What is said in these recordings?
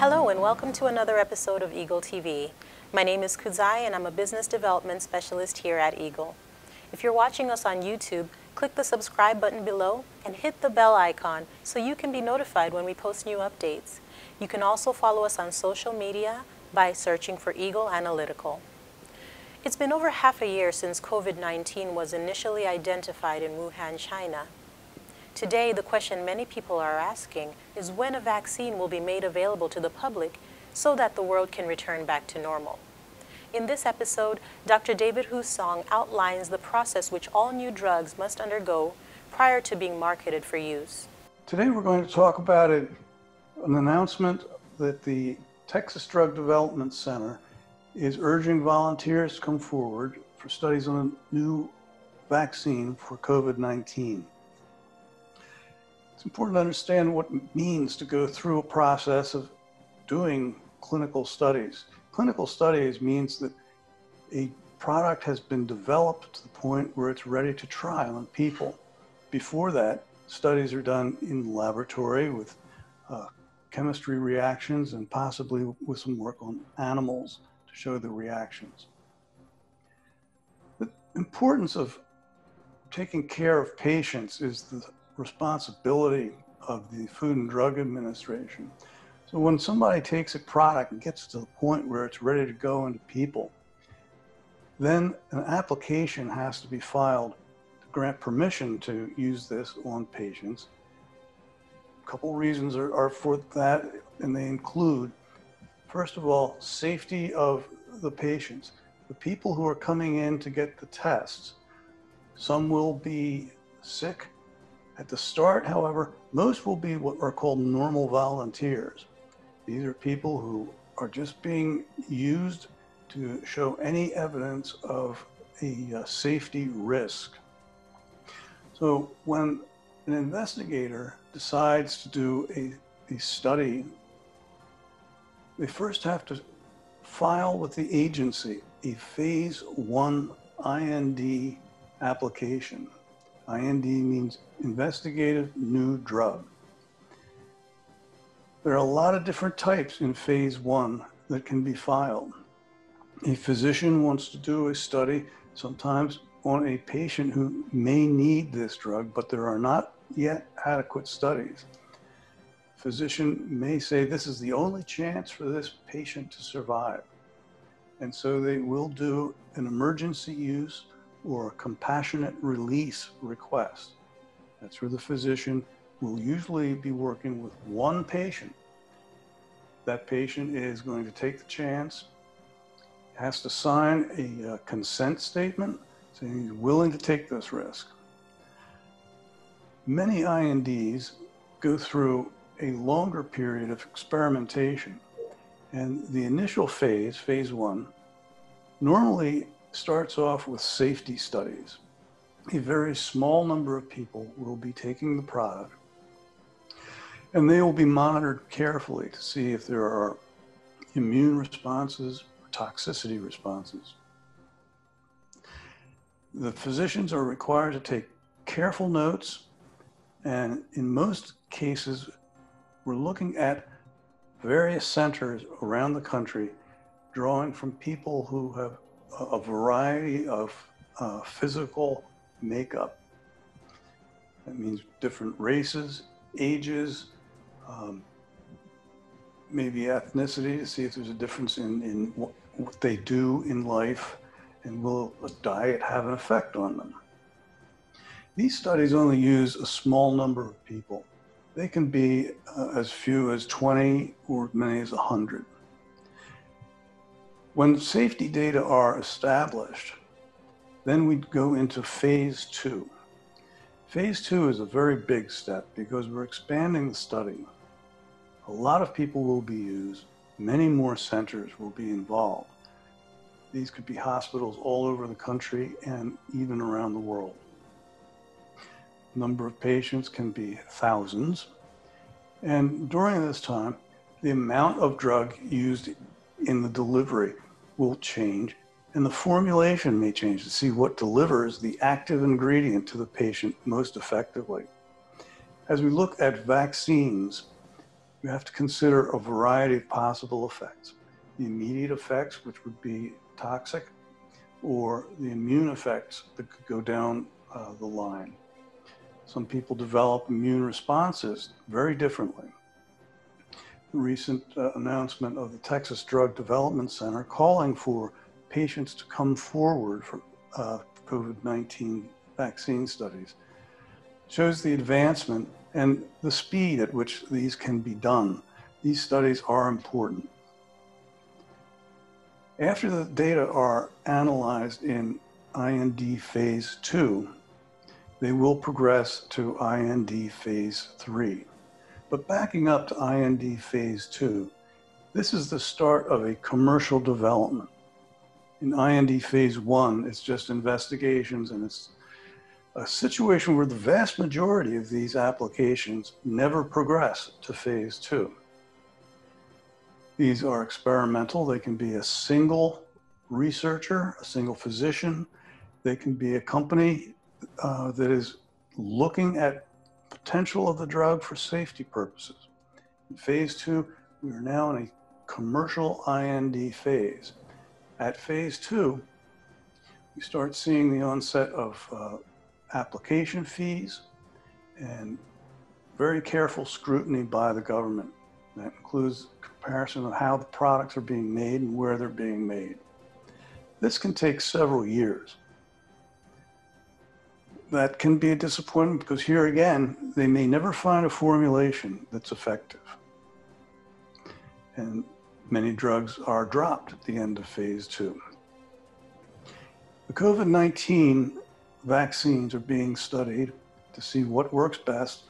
Hello and welcome to another episode of Eagle TV. My name is Kuzai and I'm a business development specialist here at Eagle. If you're watching us on YouTube, click the subscribe button below and hit the bell icon so you can be notified when we post new updates. You can also follow us on social media by searching for Eagle Analytical. It's been over half a year since COVID-19 was initially identified in Wuhan, China. Today, the question many people are asking is when a vaccine will be made available to the public so that the world can return back to normal. In this episode, Dr. David Hussong outlines the process which all new drugs must undergo prior to being marketed for use. Today we're going to talk about an announcement that the Texas Drug Development Center is urging volunteers to come forward for studies on a new vaccine for COVID-19. It's important to understand what it means to go through a process of doing clinical studies. Clinical studies means that a product has been developed to the point where it's ready to try on people. Before that, studies are done in the laboratory with chemistry reactions and possibly with some work on animals to show the reactions. The importance of taking care of patients is the responsibility of the Food and Drug Administration. So when somebody takes a product and gets to the point where it's ready to go into people, then an application has to be filed to grant permission to use this on patients. A couple reasons are for that, and they include, first of all, safety of the patients. The people who are coming in to get the tests, some will be sick. At the start, however, most will be what are called normal volunteers. These are people who are just being used to show any evidence of a safety risk. So when an investigator decides to do a study, they first have to file with the agency a phase 1 IND application. IND means investigative new drug. There are a lot of different types in phase 1 that can be filed. A physician wants to do a study sometimes on a patient who may need this drug, but there are not yet adequate studies. Physician may say this is the only chance for this patient to survive. And so they will do an emergency use or a compassionate release request. That's where the physician will usually be working with one patient. That patient is going to take the chance, has to sign a consent statement saying he's willing to take this risk. Many INDs go through a longer period of experimentation, and the initial phase, phase 1, normally starts off with safety studies. A very small number of people will be taking the product, and they will be monitored carefully to see if there are immune responses or toxicity responses. The physicians are required to take careful notes, and in most cases, we're looking at various centers around the country, drawing from people who have a variety of physical makeup. That means different races, ages, maybe ethnicity, to see if there's a difference in what they do in life, and will a diet have an effect on them. These studies only use a small number of people. They can be as few as 20 or as many as 100. When safety data are established, then we go into phase 2. Phase 2 is a very big step because we're expanding the study. A lot of people will be used, many more centers will be involved. These could be hospitals all over the country and even around the world. The number of patients can be thousands, and during this time, the amount of drug used in the delivery will change, and the formulation may change to see what delivers the active ingredient to the patient most effectively. As we look at vaccines, we have to consider a variety of possible effects. The immediate effects, which would be toxic, or the immune effects that could go down the line. Some people develop immune responses very differently. The recent announcement of the Texas Drug Development Center calling for patients to come forward for COVID-19 vaccine studies shows the advancement and the speed at which these can be done. These studies are important. After the data are analyzed in IND phase 2, they will progress to IND phase 3. But backing up to IND phase 2, this is the start of a commercial development. In IND phase 1, it's just investigations, and it's a situation where the vast majority of these applications never progress to phase 2. These are experimental. They can be a single researcher, a single physician. They can be a company that is looking at potential of the drug for safety purposes. In phase 2, we are now in a commercial IND phase. At phase 2, we start seeing the onset of application fees and very careful scrutiny by the government. That includes comparison of how the products are being made and where they're being made. This can take several years. That can be a disappointment because here again, they may never find a formulation that's effective. And many drugs are dropped at the end of phase 2. The COVID-19 vaccines are being studied to see what works best,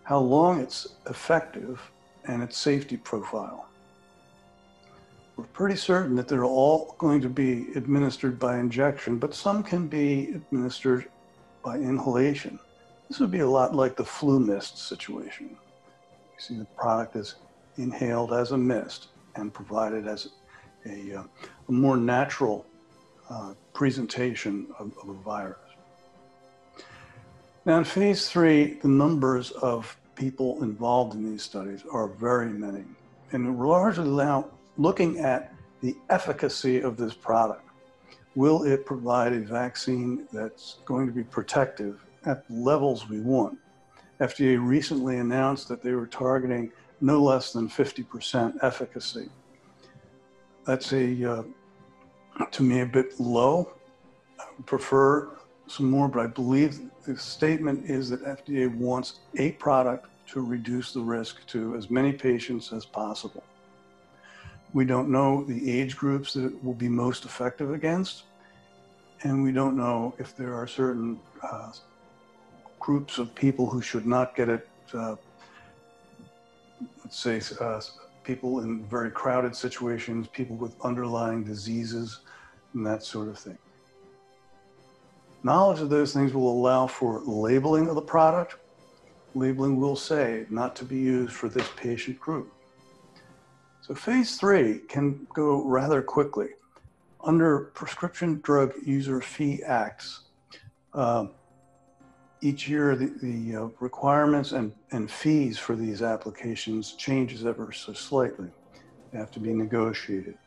how long it's effective, and its safety profile. We're pretty certain that they're all going to be administered by injection, but some can be administered by inhalation. This would be a lot like the flu mist situation. You see the product is inhaled as a mist and provided as a more natural presentation of a virus. Now in phase 3, the numbers of people involved in these studies are very many. And we're largely now looking at the efficacy of this product. Will it provide a vaccine that's going to be protective at the levels we want? FDA recently announced that they were targeting no less than 50% efficacy. That's to me, a bit low. I would prefer some more, but I believe the statement is that FDA wants a product to reduce the risk to as many patients as possible. We don't know the age groups that it will be most effective against, and we don't know if there are certain groups of people who should not get it, let's say people in very crowded situations, people with underlying diseases, and that sort of thing. Knowledge of those things will allow for labeling of the product. Labeling will say not to be used for this patient group. So phase 3 can go rather quickly. Under Prescription Drug User Fee Acts, each year the requirements and fees for these applications changes ever so slightly. They have to be negotiated.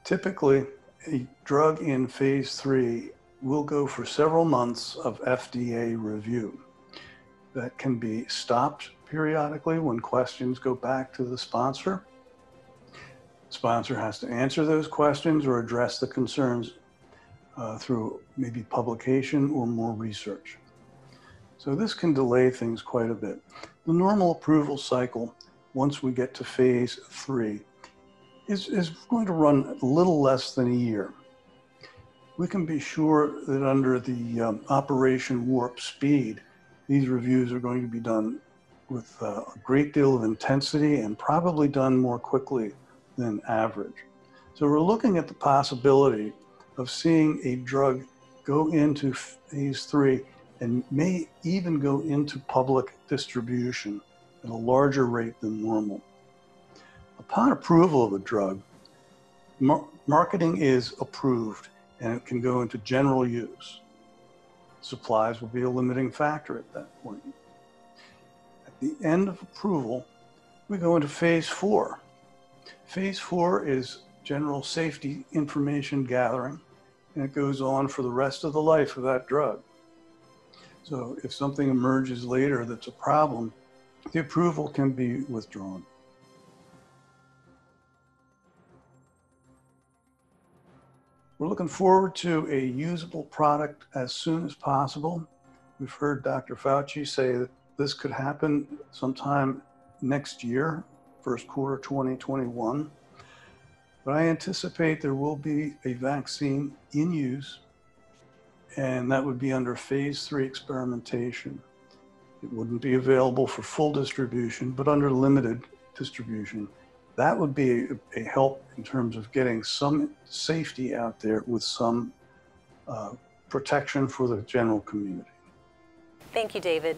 Typically, a drug in phase 3 will go for several months of FDA review. That can be stopped periodically when questions go back to the sponsor. The sponsor has to answer those questions or address the concerns through maybe publication or more research. So this can delay things quite a bit. The normal approval cycle, once we get to phase 3, is going to run a little less than a year. We can be sure that under the Operation Warp Speed, these reviews are going to be done with a great deal of intensity and probably done more quickly than average. So we're looking at the possibility of seeing a drug go into phase 3 and may even go into public distribution at a larger rate than normal. Upon approval of a drug, marketing is approved and it can go into general use. Supplies will be a limiting factor at that point. At the end of approval, we go into phase 4. Phase 4 is general safety information gathering, and it goes on for the rest of the life of that drug. So if something emerges later that's a problem, the approval can be withdrawn. We're looking forward to a usable product as soon as possible. We've heard Dr. Fauci say that this could happen sometime next year, first quarter 2021. But I anticipate there will be a vaccine in use, and that would be under phase 3 experimentation. It wouldn't be available for full distribution, but under limited distribution. That would be a help in terms of getting some safety out there with some protection for the general community. Thank you, David.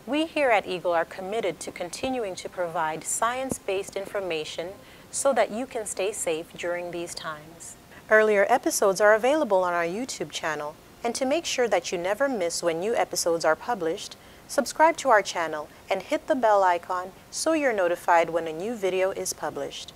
We here at Eagle are committed to continuing to provide science-based information so that you can stay safe during these times. Earlier episodes are available on our YouTube channel, and to make sure that you never miss when new episodes are published, subscribe to our channel and hit the bell icon so you're notified when a new video is published.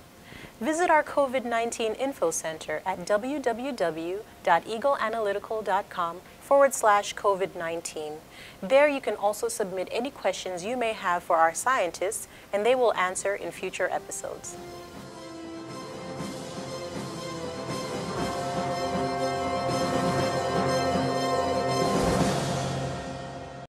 Visit our COVID-19 Info Center at www.eagleanalytical.com/COVID-19. There you can also submit any questions you may have for our scientists, and they will answer in future episodes.